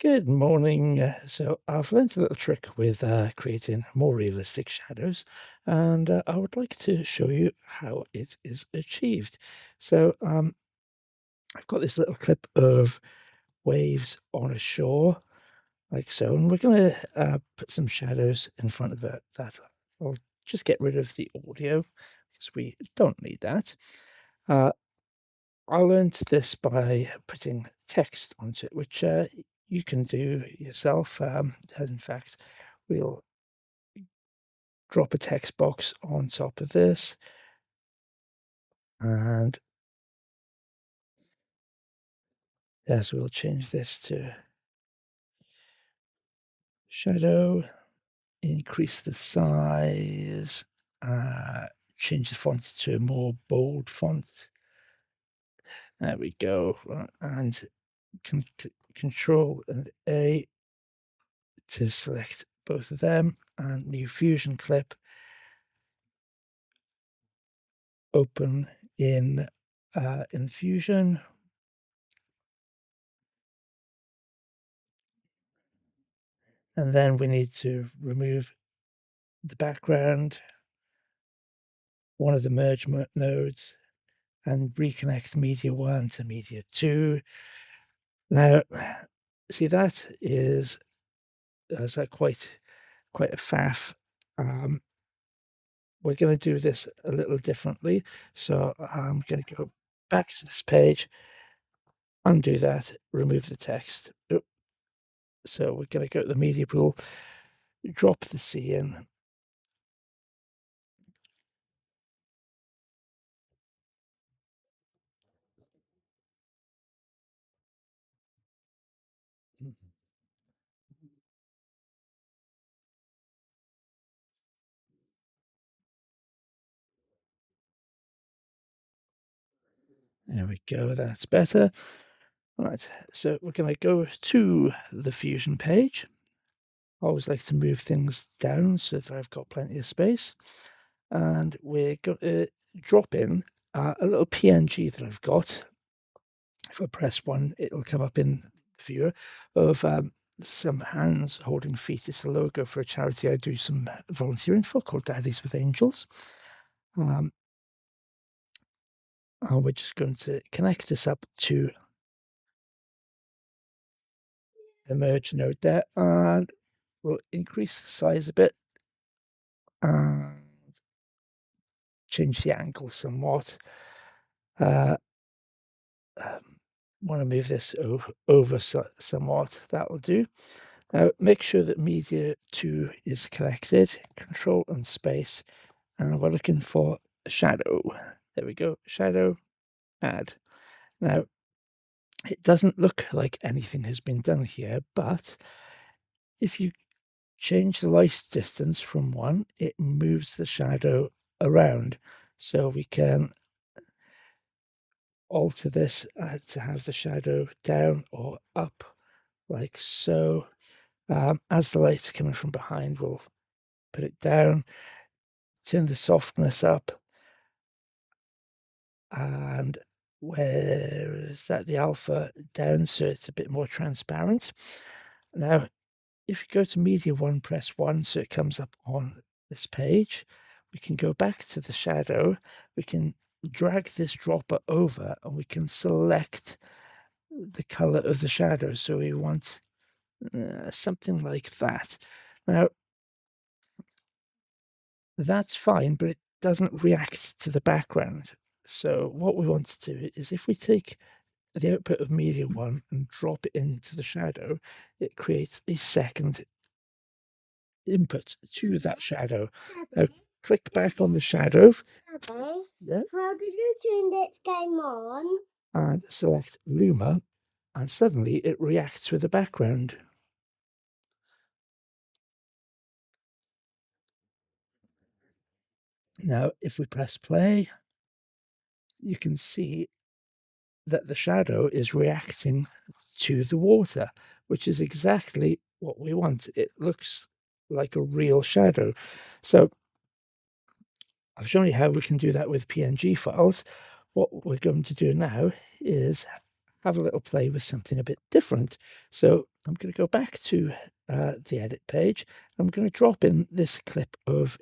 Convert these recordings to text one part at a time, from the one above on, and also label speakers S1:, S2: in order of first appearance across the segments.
S1: Good morning. So I've learned a little trick with creating more realistic shadows, and I would like to show you how it is achieved. So I've got this little clip of waves on a shore, like so, and we're going to put some shadows in front of it. That I'll just get rid of the audio because we don't need that. Uh, I learned this by putting text onto it, which you can do yourself. In fact, we'll drop a text box on top of this, and yes, we'll change this to shadow, increase the size, uh, change the font to a more bold font. There we go, and Control and A to select both of them, and new Fusion clip. Open in Fusion. And then we need to remove the background, one of the merge nodes, and reconnect media 1 to media 2. Now, see, that is quite a faff. We're going to do this a little differently. So I'm going to go back to this page, undo that, remove the text. So we're going to go to the media pool, drop the C in. There we go, that's better. Right, so we're going to go to the Fusion page. I always like to move things down so that I've got plenty of space. And we're going to drop in a little PNG that I've got. If I press 1, it'll come up in the viewer of some hands holding feet. It's a logo for a charity I do some volunteering for called Daddies with Angels. And we're just going to connect this up to the merge node there, and we'll increase the size a bit and change the angle somewhat. Want to move this over somewhat. That will do. Now make sure that media 2 is connected. Control and space, and we're looking for a shadow. There we go. Shadow, add. Now it doesn't look like anything has been done here, but if you change the light distance from 1, it moves the shadow around. So we can alter this to have the shadow down or up, like so. As the light's coming from behind, we'll put it down, turn the softness up, and where is that? The alpha down, so it's a bit more transparent. Now, if you go to media 1, press 1, so it comes up on this page. We can go back to the shadow. We can drag this dropper over, and we can select the color of the shadow. So we want something like that. Now, that's fine, but it doesn't react to the background. So what we want to do is if we take the output of media 1 and drop it into the shadow, it creates a second input to that shadow. Now click back on the shadow. Yeah.
S2: How did you turn this game on?
S1: And select Luma, and suddenly it reacts with the background. Now, if we press play, you can see that the shadow is reacting to the water, which is exactly what we want. It looks like a real shadow. So I've shown you how we can do that with PNG files. What we're going to do now is have a little play with something a bit different. So I'm going to go back to the edit page. I'm going to drop in this clip of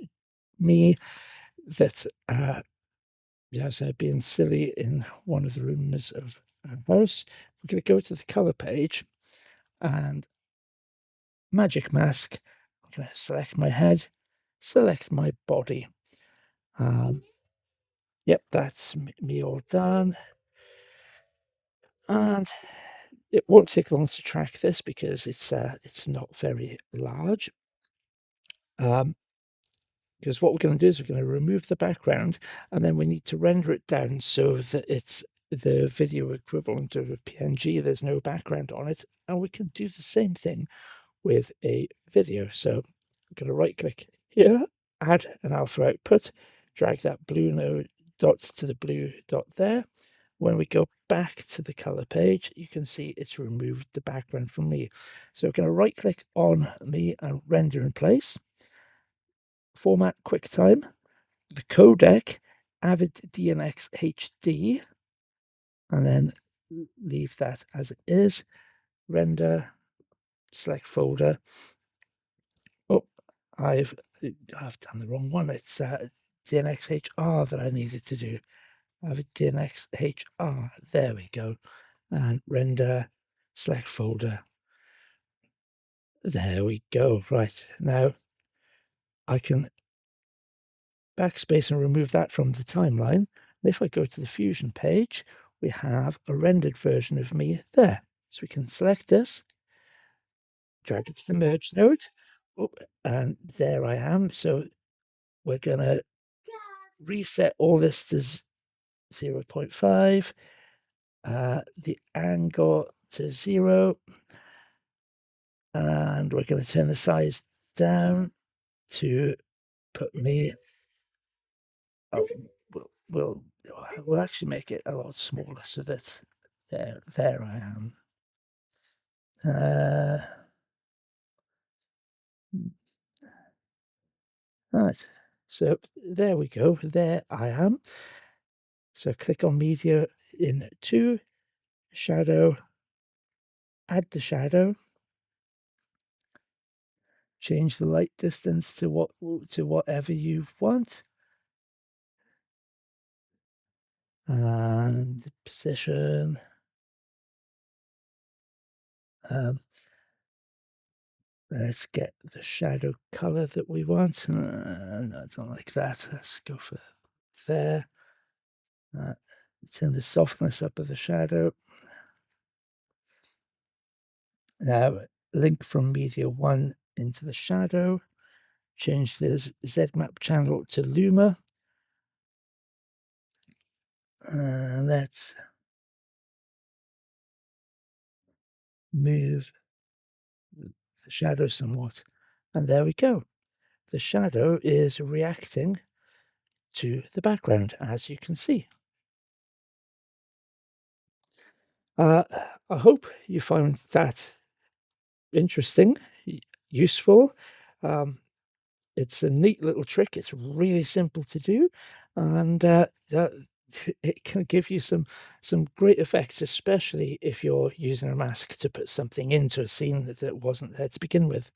S1: me that yes, being silly in one of the rooms of our house. We're going to go to the color page and magic mask. I'm going to select my head, select my body. Yep, that's me all done. And it won't take long to track this because it's not very large. Because what we're going to do is we're going to remove the background, and then we need to render it down so that it's the video equivalent of a PNG. There's no background on it, and we can do the same thing with a video. So I'm going to right click here, add an alpha output, drag that blue dot to the blue dot there. When we go back to the color page, you can see it's removed the background from me. So we're going to right click on me and render in place. Format QuickTime, the codec, Avid DNX HD, and then leave that as it is. Render, select folder. Oh, I've done the wrong one. It's DNXHR that I needed to do. Avid DNXHR. There we go. And render, select folder. There we go. Right, now I can backspace and remove that from the timeline. And if I go to the Fusion page, we have a rendered version of me there. So we can select this, drag it to the merge node, and there I am. So we're going to reset all this to 0.5, the angle to 0, and we're going to turn the size down to put me. Oh, we'll actually make it a lot smaller so that there I am. Right, so there we go. There I am. So click on media in 2, shadow, add the shadow, change the light distance to whatever you want, and position. Let's get the shadow color that we want. No, I don't like that. Let's go for there. Turn the softness up of the shadow. Now link from media 1 into the shadow. Change this Z-map channel to Luma. Let's move the shadow somewhat. And there we go. The shadow is reacting to the background, as you can see. I hope you found that interesting, useful. It's a neat little trick. It's really simple to do, and it can give you some great effects, especially if you're using a mask to put something into a scene that wasn't there to begin with.